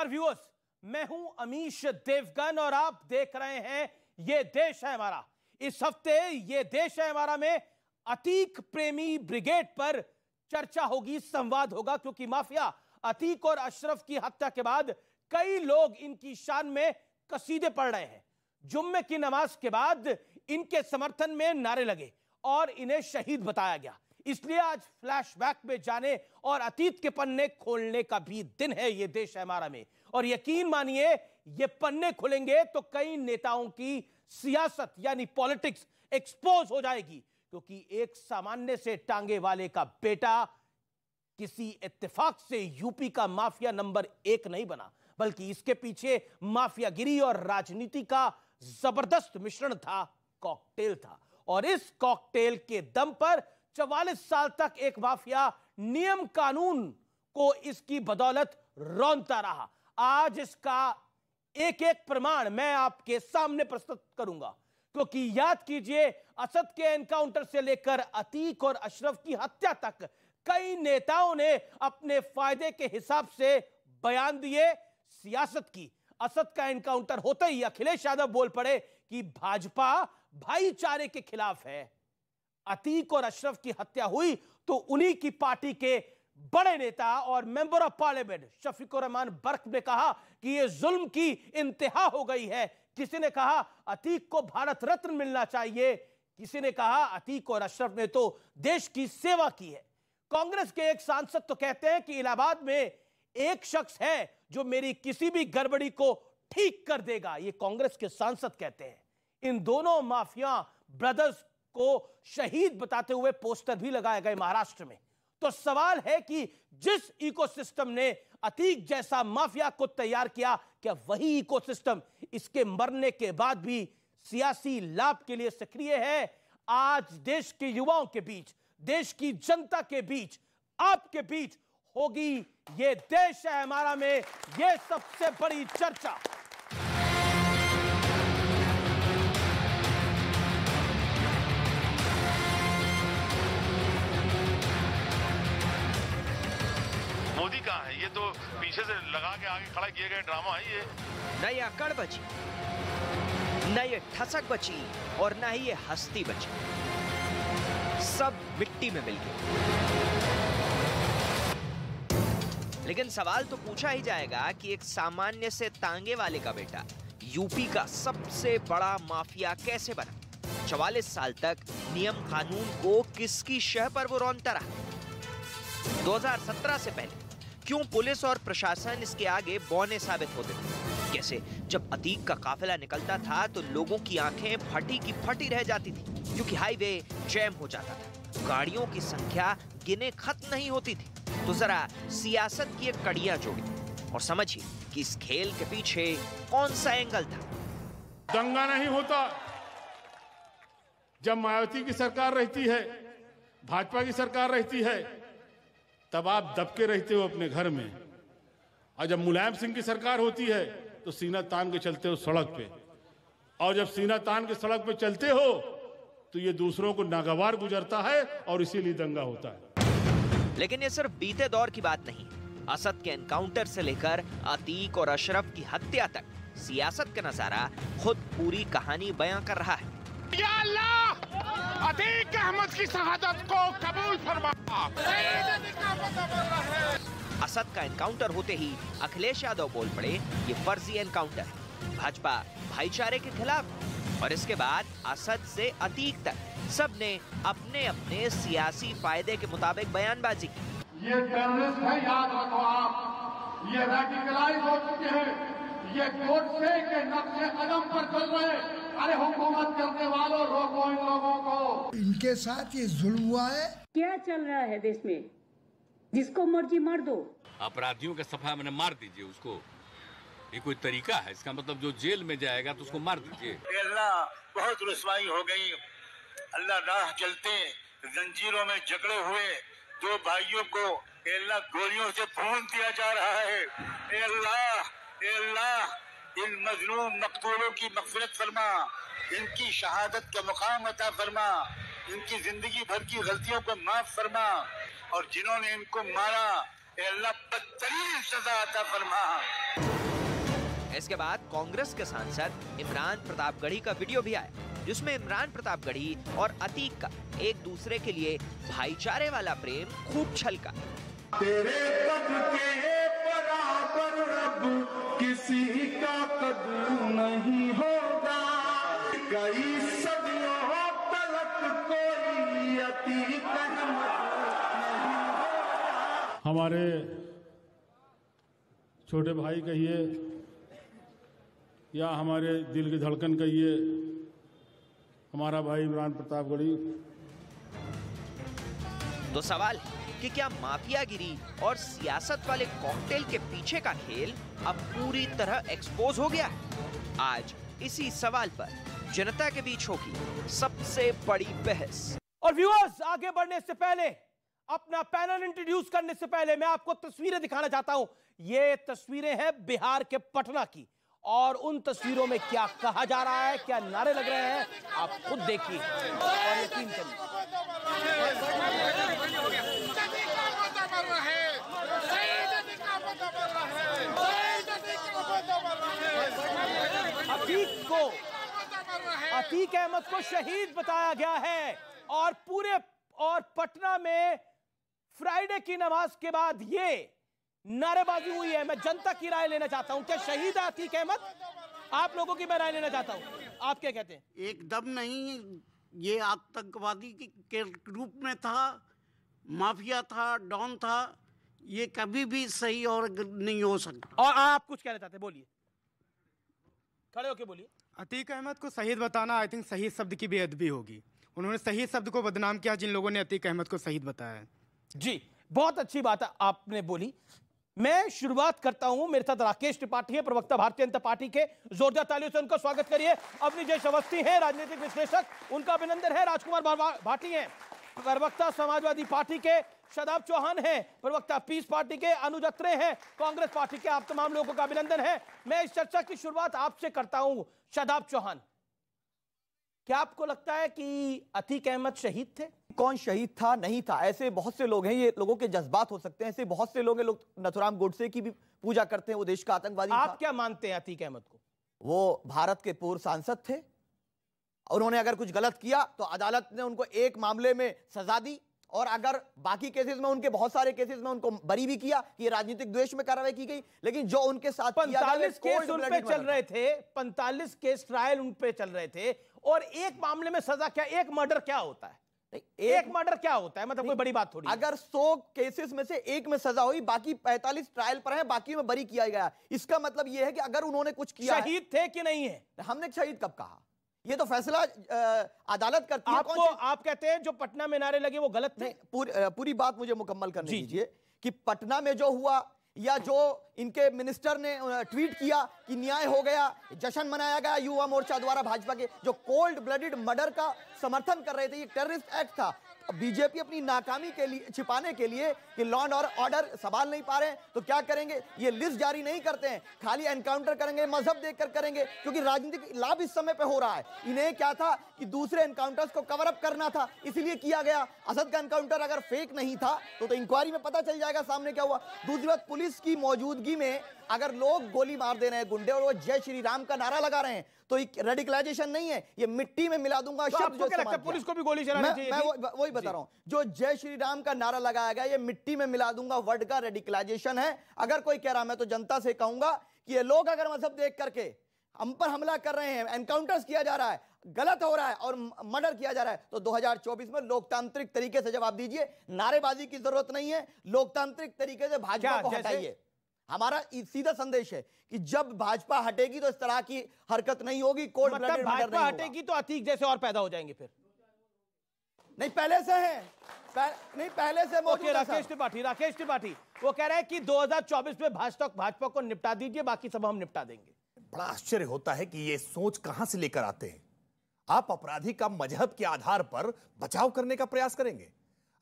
नमस्कार व्यूअर्स, मैं हूं अमीश देवगन और आप देख रहे हैं ये देश है हमारा। इस हफ्ते ये देश है हमारा में अतीक प्रेमी ब्रिगेड पर चर्चा होगी, संवाद होगा, क्योंकि माफिया अतीक और अशरफ की हत्या के बाद कई लोग इनकी शान में कसीदे पढ़ रहे हैं। जुम्मे की नमाज के बाद इनके समर्थन में नारे लगे और इन्हें शहीद बताया गया। इसलिए आज फ्लैशबैक में जाने और अतीत के पन्ने खोलने का भी दिन है ये देश है हमारा में। और यकीन मानिए ये पन्ने खुलेंगे तो कई नेताओं की सियासत यानी पॉलिटिक्स एक्सपोज हो जाएगी, क्योंकि एक सामान्य से टांगे वाले का बेटा किसी इत्तेफाक से यूपी का माफिया नंबर 1 नहीं बना, बल्कि इसके पीछे माफियागिरी और राजनीति का जबरदस्त मिश्रण था, कॉकटेल था। और इस कॉकटेल के दम पर 44 साल तक एक माफिया नियम कानून को इसकी बदौलत रौंदता रहा। आज इसका एक एक प्रमाण मैं आपके सामने प्रस्तुत करूंगा, क्योंकि याद कीजिए, असद के एनकाउंटर से लेकर अतीक और अशरफ की हत्या तक कई नेताओं ने अपने फायदे के हिसाब से बयान दिए, सियासत की। असद का एनकाउंटर होते ही अखिलेश यादव बोल पड़े कि भाजपा भाईचारे के खिलाफ है। अतीक और अशरफ की हत्या हुई तो उन्हीं की पार्टी के बड़े नेता और member of parliament Shafiqur Rahman Barq ने कहा कि यह जुल्म की इंतहा हो गई है। किसी ने कहा अतीक को भारत रत्न मिलना चाहिए, किसी ने कहा अतीक और अशरफ ने तो देश की सेवा की है। कांग्रेस के एक सांसद तो कहते हैं कि इलाहाबाद में एक शख्स है जो मेरी किसी भी गड़बड़ी को ठीक कर देगा, ये कांग्रेस के सांसद कहते हैं। इन दोनों माफिया ब्रदर्स को शहीद बताते हुए पोस्टर भी लगाए गए महाराष्ट्र में। तो सवाल है कि जिस इकोसिस्टम ने अतीक जैसा माफिया को तैयार किया, क्या वही इकोसिस्टम इसके मरने के बाद भी सियासी लाभ के लिए सक्रिय है? आज देश के युवाओं के बीच, देश की जनता के बीच, आपके बीच होगी ये देश है हमारा में ये सबसे बड़ी चर्चा। मोदी कहाँ है? ये तो पीछे से लगा के आगे खड़ा किए गए ड्रामा है ये। न ये अकड़ बची, न ये ठसक बची और न ही ये हस्ती बची, सब मिट्टी में मिल गए। लेकिन सवाल तो पूछा ही जाएगा कि एक सामान्य से तांगे वाले का बेटा यूपी का सबसे बड़ा माफिया कैसे बना? 44 साल तक नियम कानून को किसकी शह पर वो रौंदता रहा? 2017 से पहले क्यों पुलिस और प्रशासन इसके आगे बौने साबित होते थे? कैसे जब अतीक का काफिला निकलता था तो लोगों की आंखें फटी की फटी रह जाती थी, क्योंकि हाईवे जैम हो जाता था, गाड़ियों की संख्या गिने खत्म नहीं होती थी। तो जरा सियासत की एक कड़ियां जोड़ी और समझिए कि इस खेल के पीछे कौन सा एंगल था। दंगा नहीं होता जब मायावती की सरकार रहती है, भाजपा की सरकार रहती है, तब आप दबके रहते हो अपने घर में, और जब मुलायम सिंह की सरकार होती है तो सीना तान के चलते हो सड़क पे, और जब सीना तान के सड़क पे चलते हो तो ये दूसरों को नागवार गुजरता है और इसीलिए दंगा होता है। लेकिन ये सिर्फ बीते दौर की बात नहीं। असद के एनकाउंटर से लेकर अतीक और अशरफ की हत्या तक सियासत का नजारा खुद पूरी कहानी बयां कर रहा है। या अल्लाह, अतीक अहमद की शहादत को कबूल फरमा। असद का एनकाउंटर होते ही अखिलेश यादव बोल पड़े ये फर्जी एनकाउंटर है, भाजपा भाईचारे के खिलाफ। और इसके बाद असद से अतीक तक सबने अपने अपने सियासी फायदे के मुताबिक बयानबाजी की। ये टेररिस्ट है, याद रखो आप, ये रेडिकलाइज हो चुके हैं, ये गोडसे के नक्शे कदम पर चल रहे हैं। अरे हुकूमत करने वालों, रोको इन लोगों को। इनके साथ ये जुल्म हुआ है। क्या चल रहा है देश में? जिसको मर्जी मार दो। अपराधियों का सफा मैंने मार दीजिए उसको, ये कोई तरीका है? इसका मतलब जो जेल में जाएगा तो उसको मार दीजिए। अल्लाह, बहुत रुसवाई हो गई। अल्लाह, राह चलते जंजीरों में जकड़े हुए दो भाइयों को अल्लाह गोलियों से भून दिया जा रहा है। अल्लाह, इन मजलूम मकतूलों की मग़फ़िरत फरमा, इनकी शहादत का मुकाम अता फरमा, इनकी जिंदगी भर की गलतियों को माफ फरमा, और जिन्होंने इनको मारा अल्लाह बदतरीन सजा अता फरमा। इसके बाद कांग्रेस के सांसद इमरान प्रतापगढ़ी का वीडियो भी आया, जिसमें इमरान प्रतापगढ़ी और अतीक का एक दूसरे के लिए भाईचारे वाला प्रेम खूब छलका। तेरे कद के बराबर अब किसी का कद नहीं होगा, कई सदियों तलक कोई अतीक नहीं होगा। हमारे छोटे भाई कहिए या हमारे दिल की धड़कन कहिए, हमारा भाई इमरान प्रतापगढ़ी। तो सवाल है कि क्या माफियागिरी और सियासत वाले कॉकटेल के पीछे का खेल अब पूरी तरह एक्सपोज हो गया है? आज इसी सवाल पर जनता के बीच होगी सबसे बड़ी बहस। और व्यूअर्स, आगे बढ़ने से पहले, अपना पैनल इंट्रोड्यूस करने से पहले मैं आपको तस्वीरें दिखाना चाहता हूं। ये तस्वीरें हैं बिहार के पटना की, और उन तस्वीरों में क्या कहा जा रहा है, क्या नारे लग रहे हैं, आप खुद देखिए और यकीन करिए। अतीक अहमद को शहीद बताया गया है, और पटना में फ्राइडे की नमाज के बाद ये नारेबाजी हुई है। मैं जनता की राय लेना चाहता हूं, क्या शहीद है अतीक अहमद? आप लोगों की मैं राय लेना चाहता हूं, आप क्या कहते हैं? एकदम नहीं, ये आतंकवादी के रूप में था, माफिया था, डॉन था, ये कभी भी सही और नहीं हो सकता। और आप कुछ कहना चाहते हैं, बोलिए, खड़े होके बोलिए। अतीक अहमद को शहीद बताना आई थिंक शहीद शब्द की बेअदबी होगी। उन्होंने शहीद शब्द को बदनाम किया जिन लोगों ने अतीक अहमद को शहीद बताया है। जी, बहुत अच्छी बात आपने बोली। मैं शुरुआत करता हूं, मेरे साथ राकेश त्रिपाठी है, प्रवक्ता भारतीय जनता पार्टी के। जोरदार तालियों से उनका स्वागत करिए। अवनी जय अवस्थी है, राजनीतिक विश्लेषक, उनका अभिनंदन है। राजकुमार भाटी हैं, प्रवक्ता समाजवादी पार्टी के। शादाब चौहान हैं, प्रवक्ता पीस पार्टी के। अनुज अत्रे हैं, कांग्रेस पार्टी के। आप तमाम लोगों का अभिनंदन है। मैं इस चर्चा की शुरुआत आपसे करता हूं। शादाब चौहान, क्या आपको लगता है कि अतीक अहमद शहीद थे? कौन शहीद था, नहीं था, ऐसे बहुत से लोग हैं, ये लोगों के जज्बात हो सकते हैं। ऐसे बहुत से लोग हैं, लोग नथुराम गोडसे की भी पूजा करते हैं, वो देश का आतंकवादी था। आप क्या मानते हैं अतीक अहमद को? वो भारत के पूर्व सांसद थे, उन्होंने अगर कुछ गलत किया तो अदालत ने उनको एक मामले में सजा दी, और अगर बाकी केसेस में, उनके बहुत सारे केसेस में उनको बरी भी किया कि राजनीतिक द्वेष में कार्रवाई की गई। लेकिन जो उनके साथ 45 केस उन पे चल रहे थे, 45 केस ट्रायल उन पे चल रहे थे, और एक मामले में सजा क्या? एक मर्डर क्या होता है? एक मर्डर क्या होता है? मतलब कोई बड़ी बात थोड़ी। अगर 100 केसेस में से एक में सजा हुई, बाकी 45 ट्रायल पर है, बाकी में बरी किया गया, इसका मतलब यह है कि अगर उन्होंने कुछ किया, शहीद थे कि नहीं है? हमने शहीद कब कहा? ये तो फैसला अदालत करती है। आप कहते हैं जो पटना में नारे लगे वो गलत थे? पूरी बात मुझे मुकम्मल करने दीजिए कि पटना में जो हुआ, या जो इनके मिनिस्टर ने ट्वीट किया कि न्याय हो गया, जश्न मनाया गया युवा मोर्चा द्वारा, भाजपा के जो कोल्ड ब्लडेड मर्डर का समर्थन कर रहे थे, ये टेररिस्ट एक्ट था। बीजेपी अपनी नाकामी के लिए, छिपाने के लिए कि लॉ एंड ऑर्डर संभाल नहीं पा रहे हैं, तो क्या करेंगे? ये लिस्ट जारी नहीं करते हैं, खाली एनकाउंटर करेंगे, मजहब देखकर करेंगे, क्योंकि राजनीतिक लाभ इस समय पे हो रहा है। इन्हें क्या था कि दूसरे एनकाउंटर्स को कवर अप करना था, इसलिए किया गया। असद का एनकाउंटर अगर फेक नहीं था तो इंक्वायरी में पता चल जाएगा सामने क्या हुआ। दूसरी बात, पुलिस की मौजूदगी में अगर लोग गोली मार दे रहे हैं गुंडे, और वो जय श्री राम का नारा लगा रहे हैं, तो रेडिकलाइजेशन नहीं है, ये मिट्टी में मिला दूंगा तो शब्द। जो पुलिस को भी गोली चलानी चाहिए। मैं वही बता रहा हूं, जो जय श्री राम का नारा लगाया गया, ये मिट्टी में मिला दूंगा वर्ड का रेडिकलाइजेशन है। अगर कोई कह रहा, मैं तो जनता से कहूंगा कि ये लोग अगर मजहब देख करके हम पर हमला कर रहे हैं, एनकाउंटर्स किया जा रहा है, गलत हो रहा है और मर्डर किया जा रहा है, तो 2024 में लोकतांत्रिक तरीके से जवाब दीजिए। नारेबाजी की जरूरत नहीं है, लोकतांत्रिक तरीके से भाजपा को हटाइए। हमारा सीधा संदेश है कि जब भाजपा हटेगी तो इस तरह की हरकत नहीं होगी। कोल्ड ब्लडेड मर्डर नहीं होगा। भाजपा हटेगी तो अतीक जैसे और पैदा हो जाएंगे फिर? नहीं, पहले से है, नहीं पहले से मौजूद है। राकेश त्रिपाठी वो कह रहे हैं कि 2024 में भाजपा को निपटा दीजिए, बाकी सब हम निपटा देंगे। बड़ा आश्चर्य होता है कि ये सोच कहां से लेकर आते हैं। आप अपराधी का मजहब के आधार पर बचाव करने का प्रयास करेंगे?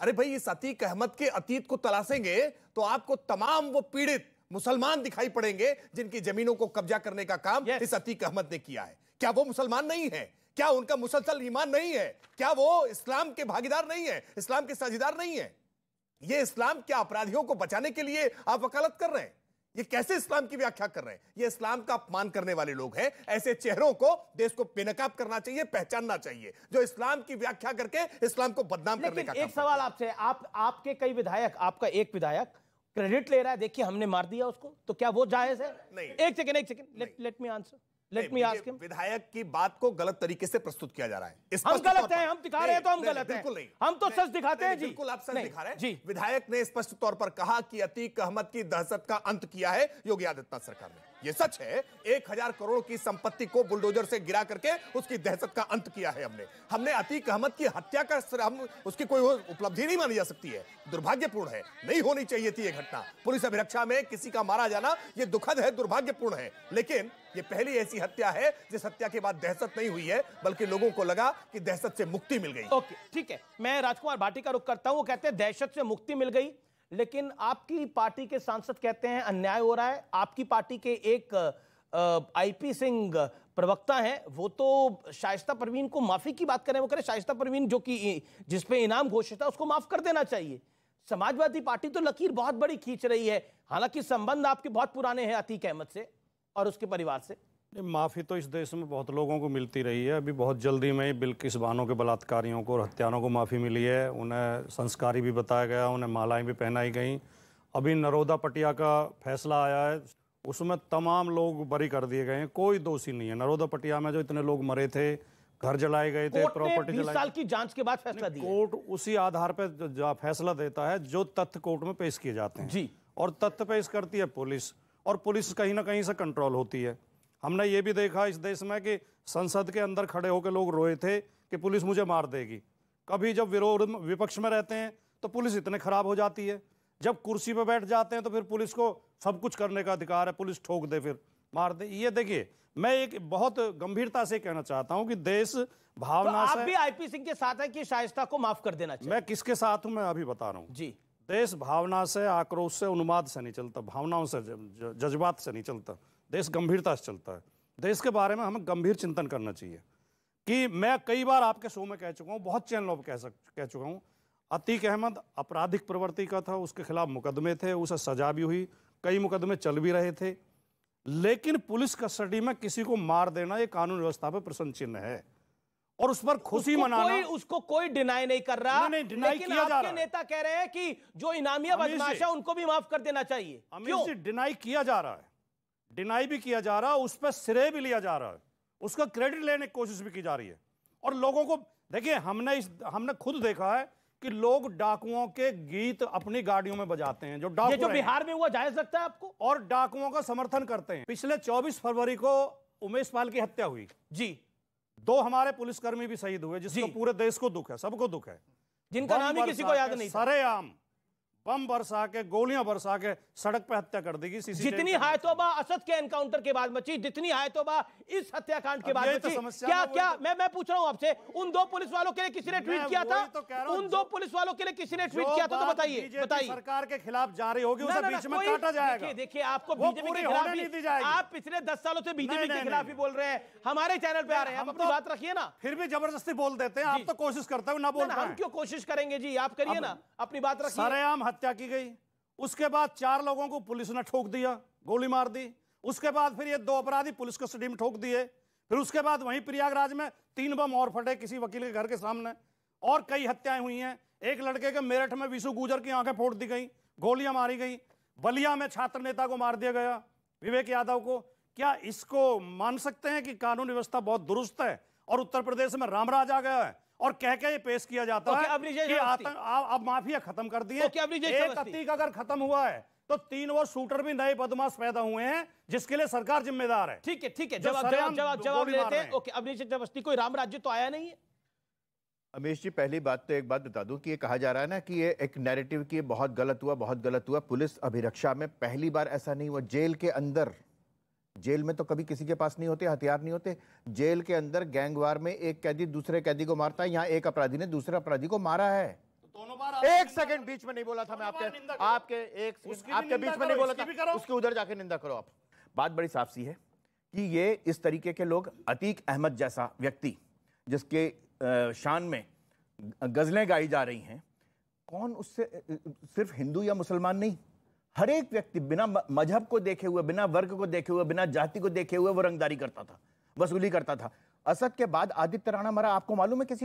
अरे भाई, इस अतीक अहमद के अतीत को तलाशेंगे तो आपको तमाम वो पीड़ित मुसलमान दिखाई पड़ेंगे जिनकी जमीनों को कब्जा करने का काम इस अतीक अहमद ने किया है। क्या वो मुसलमान नहीं है? क्या उनका मुसलसल ईमान नहीं है? क्या वो इस्लाम के भागीदार नहीं है, इस्लाम के साझेदार नहीं है? ये इस्लाम के अपराधियों को बचाने के लिए आप वकालत कर रहे हैं। ये कैसे इस्लाम की व्याख्या कर रहे हैं? ये इस्लाम का अपमान करने वाले लोग हैं। ऐसे चेहरों को देश को बेनकाब करना चाहिए, पहचानना चाहिए, जो इस्लाम की व्याख्या करके इस्लाम को बदनाम करने का काम। एक सवाल आपसे, आपके कई विधायक, आपका एक विधायक क्रेडिट ले रहा है, देखिए हमने मार दिया उसको, तो क्या वो जायज है? नहीं, एक second, let me answer, let me ask him. विधायक की बात को गलत तरीके से प्रस्तुत किया जा रहा है। हम गलत हैं, हम दिखा रहे हैं तो हम गलत हैं। बिल्कुल नहीं, हम तो सच दिखाते हैं जी। बिल्कुल आप सच दिखा रहे हैं जी। विधायक ने स्पष्ट तौर पर कहा कि अतीक अहमद की दहशत का अंत किया है योगी आदित्यनाथ सरकार ने। ये सच है, 1000 करोड़ की संपत्ति को बुलडोजर से गिरा करके उसकी दहशत का अंत किया है हमने अतीक अहमद की हत्या का हम उसकी कोई उपलब्धि नहीं मानी जा सकती है, दुर्भाग्यपूर्ण है, नहीं होनी चाहिए थी ये घटना। पुलिस अभिरक्षा में किसी का मारा जाना ये दुखद है, दुर्भाग्यपूर्ण है, लेकिन ये पहली ऐसी हत्या है जिस हत्या के बाद दहशत नहीं हुई है, बल्कि लोगों को लगा कि दहशत से मुक्ति मिल गई। ओके, ठीक है, मैं राजकुमार भाटी का रुख करता हूं। वो कहते हैं दहशत से मुक्ति मिल गई, लेकिन आपकी पार्टी के सांसद कहते हैं अन्याय हो रहा है। आपकी पार्टी के एक आईपी सिंह प्रवक्ता हैं, वो तो शाइस्ता परवीन को माफी की बात करें, वो कह रहे शाइस्ता परवीन जो कि जिसपे इनाम घोषित है उसको माफ कर देना चाहिए। समाजवादी पार्टी तो लकीर बहुत बड़ी खींच रही है, हालांकि संबंध आपके बहुत पुराने हैं अतीक अहमद से और उसके परिवार से। माफ़ी तो इस देश में बहुत लोगों को मिलती रही है। अभी बहुत जल्दी में बिल्किस बानो के बलात्कारियों को और हत्यारों को माफ़ी मिली है, उन्हें संस्कारी भी बताया गया, उन्हें मालाएं भी पहनाई गई। अभी नरोदा पटिया का फैसला आया है, उसमें तमाम लोग बरी कर दिए गए हैं, कोई दोषी नहीं है। नरोदा पटिया में जो इतने लोग मरे थे, घर जलाए गए थे, प्रॉपर्टी 20 साल की जांच के बाद फैसला दिया। कोर्ट उसी आधार पर फैसला देता है जो तथ्य कोर्ट में पेश किए जाते हैं जी, और तथ्य पेश करती है पुलिस, और पुलिस कहीं ना कहीं से कंट्रोल होती है। हमने ये भी देखा इस देश में कि संसद के अंदर खड़े होकर लोग रोए थे कि पुलिस मुझे मार देगी। कभी जब विपक्ष में रहते हैं तो पुलिस इतने खराब हो जाती है, जब कुर्सी पर बैठ जाते हैं तो फिर पुलिस को सब कुछ करने का अधिकार है, पुलिस ठोक दे फिर मार दे। ये देखिए, मैं एक बहुत गंभीरता से कहना चाहता हूं कि देश भावना तो आप से। भी आईपी सिंह के साथ हैं कि शाइस्ता को माफ कर देना चाहिए? मैं किसके साथ हूं मैं अभी बता रहा हूं जी। देश भावना से, आक्रोश से, उन्माद से नहीं चलता, भावनाओं से, जज्बात से नहीं चलता। देश गंभीरता से चलता है। देश के बारे में हमें गंभीर चिंतन करना चाहिए। कि मैं कई बार आपके शो में कह चुका हूं, बहुत चैनलों पर कह चुका हूं, अतीक अहमद आपराधिक प्रवृत्ति का था, उसके खिलाफ मुकदमे थे, उसे सजा भी हुई, कई मुकदमे चल भी रहे थे, लेकिन पुलिस कस्टडी में किसी को मार देना ये कानून व्यवस्था पर प्रश्न चिन्ह है, और उस पर खुशी मनाना। उसको कोई डिनाई नहीं कर रहा, नहीं, डिनाई लेकिन किया जा आपके रहा है। नेता कह रहे हैं कि जो इनामिया बदमाश है उनको भी माफ कर देना चाहिए। क्यों? डिनाई किया जा रहा है, डिनाई भी किया जा रहा है, उस पर श्रेय भी लिया जा रहा है, उसका क्रेडिट लेने की कोशिश भी की जा रही है। और लोगों को देखिए, हमने खुद देखा है कि लोग डाकुओं के गीत अपनी गाड़ियों में बजाते हैं, जो डाकू ये जो बिहार में हुआ जायज लगता है आपको? और डाकुओं का समर्थन करते हैं। पिछले 24 फरवरी को उमेश पाल की हत्या हुई जी, 2 हमारे पुलिसकर्मी भी शहीद हुए, जिसको पूरे देश को दुख है, सबको दुख है, जिनका नाम ही किसी को याद नहीं। सरेआम बम बरसा के, गोलियां बरसा के सड़क पे हत्या कर देगी। जितनी हायतोबा असद के एनकाउंटर के बाद मची, जितनी हायतोबा इस हत्याकांड के बाद मची, क्या मैं पूछ रहा हूं आपसे, उन 2 पुलिस वालों के लिए किसी ने ट्वीट किया था? उन 2 पुलिस वालों के लिए किसी ने ट्वीट किया था तो बताइए। सरकार के खिलाफ जारी होगी, उसे बीच में काटा जाएगा। देखिए, आपको बीजेपी के खिलाफ, आप पिछले 10 सालों से बीजेपी के खिलाफ ही बोल रहे हैं, हमारे चैनल पे आ रहे हैं, आप अपनी बात रखिए ना। फिर भी जबरदस्ती बोल देते हैं, आप तो कोशिश करते हो ना बोल पाए। हम क्यों कोशिश करेंगे जी, आप करिए ना, अपनी बात रखिए। सरेआम हत्या की गई, उसके बाद 4 लोगों को पुलिस ने ठोक दिया, गोली मार दी। उसके बाद फिर ये 2 अपराधी पुलिस कस्टडी में ठोक दिए। फिर उसके बाद वहीं प्रयागराज में 3 बम और फटे किसी वकील के घर के सामने, और कई हत्याएं हुई हैं। एक लड़के के मेरठ में विशु गुजर की आंखें फोड़ दी गई, गोलियां मारी गई। बलिया में छात्र नेता को मार दिया गया, विवेक यादव को। क्या इसको मान सकते हैं कि कानून व्यवस्था बहुत दुरुस्त है और उत्तर प्रदेश में रामराज आ गया है? और कह के ये पेश किया जाता है कि अब माफिया खत्म कर दिए। एक अतीक अगर खत्म हुआ है तो 3 और शूटर भी नए बदमाश पैदा हुए हैं, जिसके लिए सरकार जिम्मेदार है। ठीक है, जवाब लेते हैं। ओके, अभिषेक अवस्थी, कोई राम राज्य तो आया नहीं है। अमीश जी, पहली बात तो एक बात बता दूं कि ये कहा जा रहा है ना कि ये एक नैरेटिव की बहुत गलत हुआ। पुलिस अभिरक्षा में पहली बार ऐसा नहीं हुआ। जेल के अंदर, जेल में तो कभी किसी के पास नहीं होते, हथियार नहीं होते। जेल के अंदर गैंगवार में एक कैदी दूसरे कैदी को मारता है, यहाँ एक अपराधी ने दूसरे अपराधी को मारा है। एक सेकंड बीच में नहीं बोला था मैं, आपके बीच में नहीं बोला था, उसके उधर जाके निंदा करो आप। बात बड़ी साफ सी है कि ये इस तरीके के लोग, अतीक अहमद जैसा व्यक्ति जिसके शान में गजलें गाई जा रही हैं, कौन उससे, सिर्फ हिंदू या मुसलमान नहीं, हर एक व्यक्ति बिना मजहब को देखे हुए, बिना वर्ग को देखे हुए, बिना जाति को देखे हुए वो रंगदारी करता था, वसूली करता था। असद के बाद आदित्य राणा मरा, आपको मालूम है किसी